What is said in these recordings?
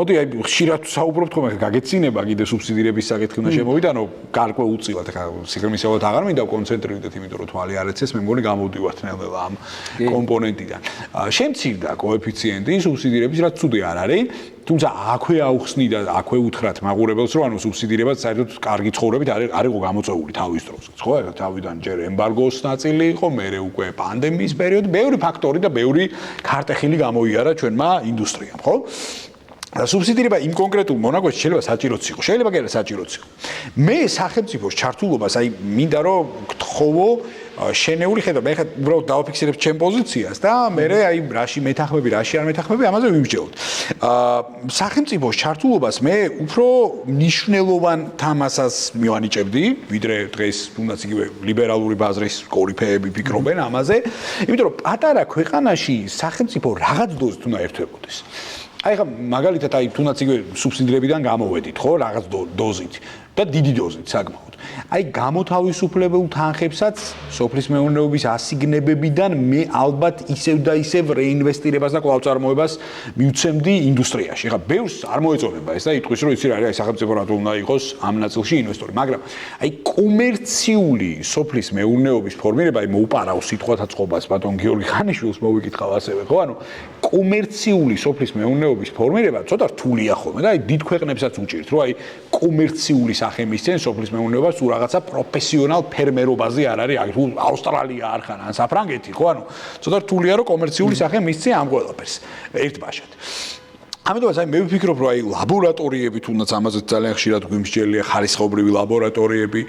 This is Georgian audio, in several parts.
მოდი აი ხშირად საუბრობთ ხომ ახლა გაგეცინება კიდე სუბსიდირების საკითხი უნდა შემოვიდანო გარკვეულწილად ახლა სიგრმისეულად აღარ მინდა კონცენტრირდეთ იმიტომ რომ თვალი არ ეცეს მე მგონი გამოვდივართ ნელ-ნელა ამ კომპონენტიდან შემცირდა კოეფიციენტი სუბსიდირების რაც ცუდი არ არის თუმცა აქვე აუხსნი და აქვე უთხრათ მაყურებელს რომ ანუ სუბსიდირებაც საერთოდ კარგი ცხოვრებით არ იყო გამოწეული თავის დროს ხო ახლა თავიდან ჯერ ემბარგოს ნაწილი იყო მერე უკვე პანდემიის პერიოდი ბევრი ფაქტორი და ბევრი ქარტეხილი გამოიარა ჩვენმა ინდუსტრიამ ხო სუბსიდირება იმ კონკრეტულ მონაკვეთში შეიძლება საჭიროც იყო. შეიძლება კი არა საჭიროც იყო. მე სახელმწიფოს ჩართულობას აი მინდა რომ გთხოვო შენეული ხედავ. მე ხა უბრალოდ დავაფიქსირებ ჩემ პოზიციას და მე აი რაში მეთანხმები, რაში არ მეთანხმები, ამაზე ვიმსჯელოთ. სახელმწიფოს ჩართულობას მე უფრო მნიშვნელოვან თამასას მივანიჭებდი, ვიდრე დღეს თუნდაც იგივე ლიბერალური ბაზრის კორიფეები ფიქრობენ ამაზე, იმიტომ რომ პატარა ქვეყანაში სახელმწიფო რაღაც დოზით უნდა ერთვებოდეს. აი ხა მაგალითად აი თუნდაც იგივე სუბსიდირებიდან გამოვედით ხო რაღაც დოზით და დიდი დოზით საკმაოდ. აი გამოთავისუფლებულ თანხებსაც სოფლის მეურნეობის ასიგნებებიდან მე ალბათ ისევ და ისევ რეინვესტირებას და კვლავწარმოებას მივცემდი ინდუსტრიაში. ხა ბევრს არ მოეწონება ეს და იტყვის რომ იცი რა არის აი სახელმწიფო რატო უნდა იყოს ამ ნაწილში ინვესტორი, მაგრამ აი კომერციული სოფლის მეურნეობის ფორმირება აი მოუპარავს სიტყვათა წყობას ბატონ გიორგი ხანიშვილს მოვიკითხავ ასევე ხო ანუ კომერციული სოფლის მეურნეობის ფორმირება ცოტა რთულია ხოლმე და აი დიდ ქვეყნებსაც უჭირთ რომ აი კომერციული სახე მისცენ სოფლის მეურნეობას თუ რაღაცა პროფესიონალ ფერმერობაზე არ არის აი თუ ავსტრალია არ ხან ან საფრანგეთი ხო ანუ ცოტა რთულია რომ კომერციული სახე მისცენ ამ ყველაფერს ერთბაშად ამიტომაც აი მე ვფიქრობ რომ აი ლაბორატორიები თუნდაც ამაზე ძალიან ხშირად გვიმსჯელია ხარისხობრივი ლაბორატორიები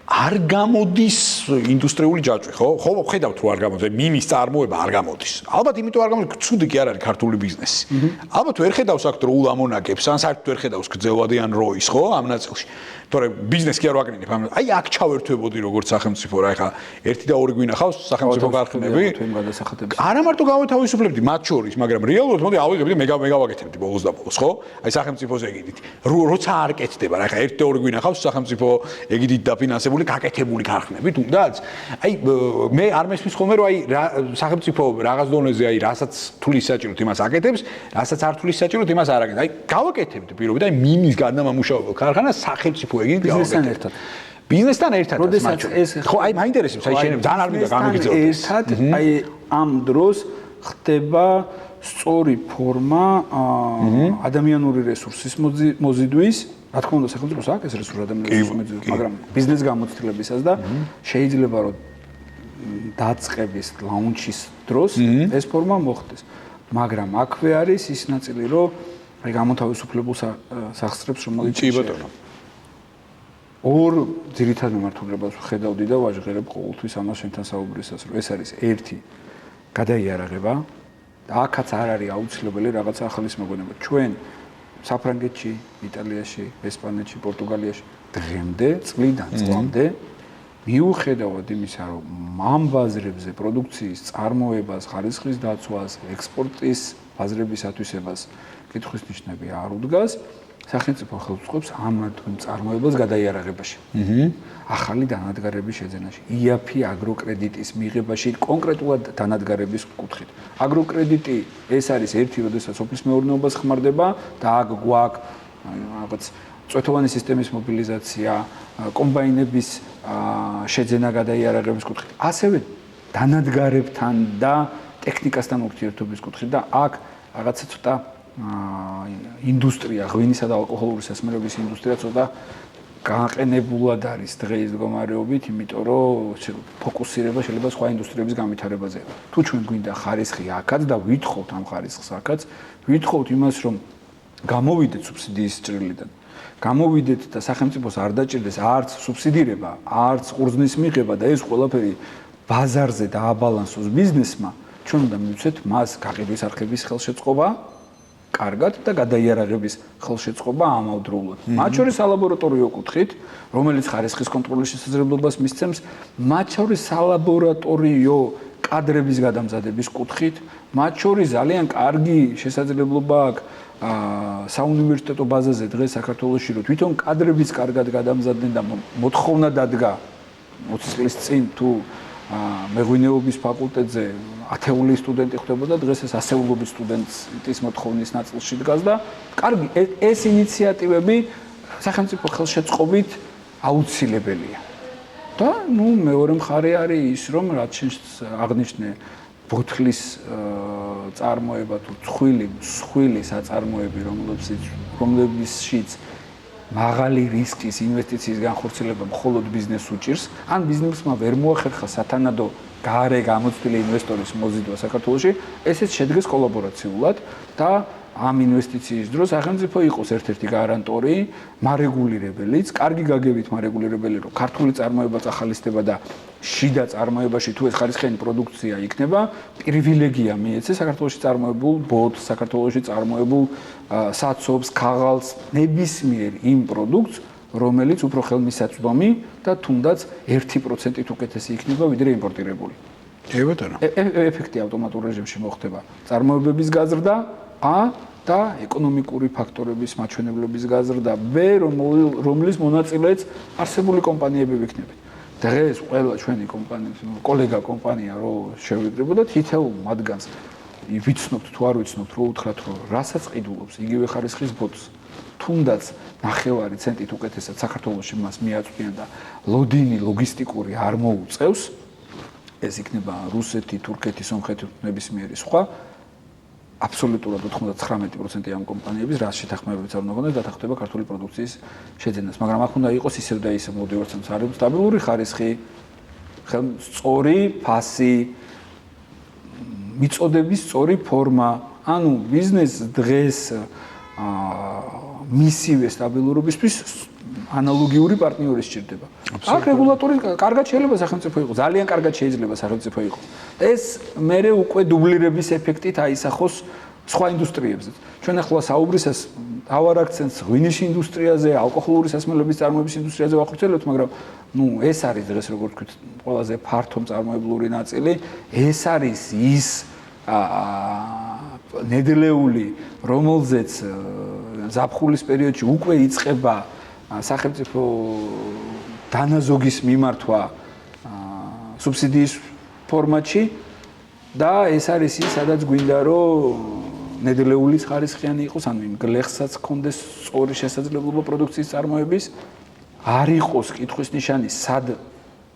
არ გამოდის ინდუსტრიული ჯაჭვი, ხო? ხო, ხედავთ რომ არ გამოდის, მინის წარმოება არ გამოდის. ალბათ იმიტომ არ გამოდის, ცუდი კი არ არის ქართული ბიზნესი. ალბათ ვერ ხედავს აქ დროულ ამონაკებს, ან საერთოდ ვერ ხედავს გრძელვადი ან როის, ხო, ამ ნაწილში. თორე ბიზნესი კი არ ვაკნინებ. აი აქ ჩავერთვებოდი როგორც სახელმწიფო რა, ეხა 1 და 2 გვინახავს სახელმწიფო გარხნები. არა მარტო გავათავისუფლებდი მათ შორის, მაგრამ რეალურად მოდი ავიღებდი მეგავაკეთებდი ბოლოს და ბოლოს, ხო? აი სახელმწიფოს ეგიდით. როცა არ კეთდება რა, ეხა 1 და 2 გვინახავს სახელმწიფო ეგიდით დაფინანსებული გაკეთებული ქარხნები თუნდაც აი მე არ მესმის ხოლმე რომ აი სახელმწიფო რაღაც დონეზე აი რასაც თulis საჭიროთ იმას აკეთებს, რასაც არ თulis საჭიროთ იმას არ აკეთებს. აი გავაკეთებთ პირობით, აი მინის გადამამუშავებელ ქარხანას სახელმწიფო ეგრით გავაკეთებთ. ბიზნესთან ერთად. როდესაც ეს ხო აი მაინტერესებს აი შენ ძალიან არ მინდა გამიგიწევდეს. ერთად აი ამ დროს ხდება სწორი ფორმა ადამიანური რესურსის მოზიდვის რა თქმა უნდა სახელმწიფოს აქვს ეს რესურსი ადამიანის მოზიდვის მაგრამ ბიზნეს გამოცდილებისას და შეიძლება რომ დაწყების ლაუნჩის დროს ეს ფორმა მოხდეს მაგრამ აქვე არის ის ნაწილი რომ აი გამოთავისუფლებულ სახსრებს რომელიც კი ბატონო ორ ძირითად მიმართულებას ხედავდი და ვაჟღერებ ყოველთვის ამას შენთან საუბრისას რომ ეს არის ერთი გადაიარაღება და აქაც არ არის აუცილებელი რაღაცა ახალის მოგონება ჩვენ საფრანგეთში, იტალიაში, ესპანეთში, პორტუგალიაში დღემდე, წლიდან წლამდე მიუხედავად იმისა, რომ ამ ბაზრებზე პროდუქციის წარმოებას, ხარისხის დაცვას, ექსპორტის ბაზრების ათვისებას კითხვის ნიშნები არ უდგას, სახელმწიფო ხელს უწყობს ამ წარმოებას გადაიარაღებაში. ახალი დანადგარების შეძენაში, IAF აგროკრედიტის მიღებაში კონკრეტულად დანადგარების კუთხით. აგროკრედიტი ეს არის ერთი, როდესაც სოფლის მეურნეობას ხმარდება და აქ გვაქვს რაღაც წვეთოვანი სისტემის მობილიზაცია, კომბაინების შეძენა გადაიარაღების კუთხით. ასევე დანადგარებთან და ტექნიკასთან ურთიერთობის კუთხით და აქ რაღაცა ცოტა ინდუსტრია, ღვინისა და ალკოჰოლური სასმელების ინდუსტრია ცოტა გაყენებულად არის დღეის მდგომარეობით, იმიტომ რომ ფოკუსირება შეიძლება სხვა ინდუსტრიების განვითარებაზე. თუ ჩვენ გვინდა ხარისხი აქაც და ვითხოვთ ამ ხარისხს აქაც, ვითხოვთ იმას, რომ გამოვიდეთ სუბსიდიის ჭრილიდან. გამოვიდეთ და სახელმწიფოს არ დაჭირდეს არც სუბსიდირება, არც ყურძნის მიღება და ეს ყველაფერი ბაზარზე დააბალანსოს ბიზნესმა, ჩვენ უნდა მივცეთ მას გაყიდვის არხების ხელშეწყობა კარგად და გადაიარაღების ხელშეწყობა ამავდროულად. მათ შორის სალაბორატორიო კუთხით, რომელიც ხარისხის კონტროლის შესაძლებლობას მისცემს, მათ შორის სალაბორატორიო კადრების გადამზადების კუთხით, მათ შორის ძალიან კარგი შესაძლებლობა აქვს საუნივერსიტეტო ბაზაზე დღეს საქართველოში, რომ თვითონ კადრების კარგად გადამზადდნენ და მოთხოვნა დადგა 20 წლის წინ თუ მეღვინეობის ფაკულტეტზე ათეული სტუდენტი ხდებოდა, დღეს ეს ასეულობით სტუდენტის მოთხოვნის ნაწილში დგას და კარგი, ეს ინიციატივები სახელმწიფო ხელშეწყობით აუცილებელია. და მეორე მხარე არის ის, რომ რაც შენ აღნიშნე ბოთლის წარმოება თუ მსხვილი საწარმოები, რომლებშიც მაღალი რისკის ინვესტიციის განხორციელება მხოლოდ ბიზნესს უჭირს, ან ბიზნესმა ვერ მოახერხა სათანადო გარე გამოცდილი ინვესტორის მოზიდვა საქართველოში, ესეც შედგეს კოლაბორაციულად და ამ ინვესტიციის დროს სახელმწიფო იყოს ერთ-ერთი გარანტორი, მარეგულირებელიც, კარგი გაგებით მარეგულირებელი, რომ ქართული წარმოება წახალისდება და შიდა წარმოებაში თუ ეს ხარისხიანი პროდუქცია იქნება, პრივილეგია მიეცეს საქართველოში წარმოებულ ბოთლს, საქართველოში წარმოებულ საცობს, ქაღალდს, ნებისმიერ იმ პროდუქტს, რომელიც უფრო ხელმისაწვდომი და თუნდაც 1%-ით უკეთესი იქნება ვიდრე იმპორტირებული. ბატონო. ეფექტი ავტომატურ რეჟიმში მოხდება. წარმოებების გაზრდა და ეკონომიკური ფაქტორების მაჩვენებლების გაზრდა რომლის მონაწილეც არსებული კომპანიები ვიქნებით. დღეს ყველა ჩვენი კოლეგა კომპანია რო შევიკრიბოთ და თითოეულ მათგანს ვიცნობთ თუ არ ვიცნობთ რო უთხრათ რომ რასაც ყიდულობს იგივე ხარისხის ბოთლს თუნდაც 9 ცენტით უკეთესად საქართველოში მას მიაწვდიან და ლოდინი ლოგისტიკური არ მოუწევს ეს იქნება რუსეთი, თურქეთი, სომხეთი ნებისმიერი სხვა აბსოლუტურად 99% ამ კომპანიების რაც შეთანხმებებით არ უნდა გქონდეს დათანხმდება ქართული პროდუქციის შეძენას, მაგრამ აქ უნდა იყოს ისევ და ისევ მოდივარცემს არის სტაბილური ხარისხი, სწორი ფასი, მიწოდების სწორი ფორმა, ანუ ბიზნესს დღეს მისივე სტაბილურობისთვის ანალოგიური პარტნიორი სჭირდება. აქ რეგულატორი კარგად შეიძლება სახელმწიფო იყოს, ძალიან კარგად შეიძლება სახელმწიფო იყოს. ეს მერე უკვე დუბლირების ეფექტით აისახოს სხვა ინდუსტრიებზე. ჩვენ ახლა საუბრისას ავარ აქცენტს ღვინის ინდუსტრიაზე, ალკოჰოლური სასმელების წარმოების ინდუსტრიაზე ვახორციელებთ, მაგრამ ეს არის დღეს როგორც ვთქვით, ყველაზე ფართო მწარმოებლური ნაწილი, ეს არის ის ნედლეული, რომელზეც ზაფხულის პერიოდში უკვე იწყება სახელმწიფო დანაზოგის მიმართვა სუბსიდიის ფორმატში და ეს არის ის, სადაც გვინდა რომ ნედლეული ხარისხიანი იყოს, ანუ იმ გლეხსაც ჰქონდეს სწორი შესაძლებლობა პროდუქციის წარმოების, არ იყოს კითხვის ნიშანი, სად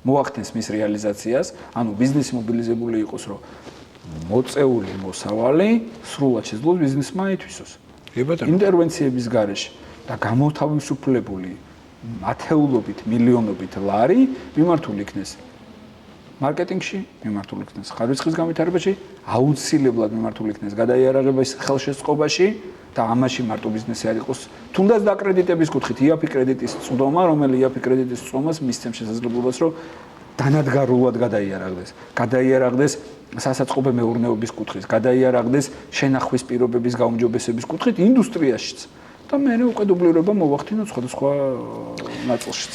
მოახდენს მის რეალიზაციას, ანუ ბიზნესი მობილიზებული იყოს, რომ მოწეული მოსავალი სრულად შეძლოს ბიზნესმა ითვისოს. ინტერვენციების გარეშე და გამოთავისუფლებული ათეულობით, მილიონობით ლარი მიმართული იქნეს მარკეტინგში, მიმართული იქნეს ხარისხის განვითარებაში, აუცილებლად მიმართული იქნეს გადაიარაღების ხელშეწყობაში და ამაში მარტო ბიზნესი არ იყოს, თუნდაც დაკრედიტების კუთხით, IAP კრედიტის წვდომა, რომელიც IAP კრედიტის წვდომას მისცემს შესაძლებლობას, რომ დანადგარულად გადაიარაღდეს სასაწყობე მეურნეობის კუთხით, გადაიარაღდეს შენახვის პირობების გაუმჯობესების კუთხით ინდუსტრიაშიც და მე უკვე დუბლირება მოვახდინოთ სხვადასხვა ნაწილშიც.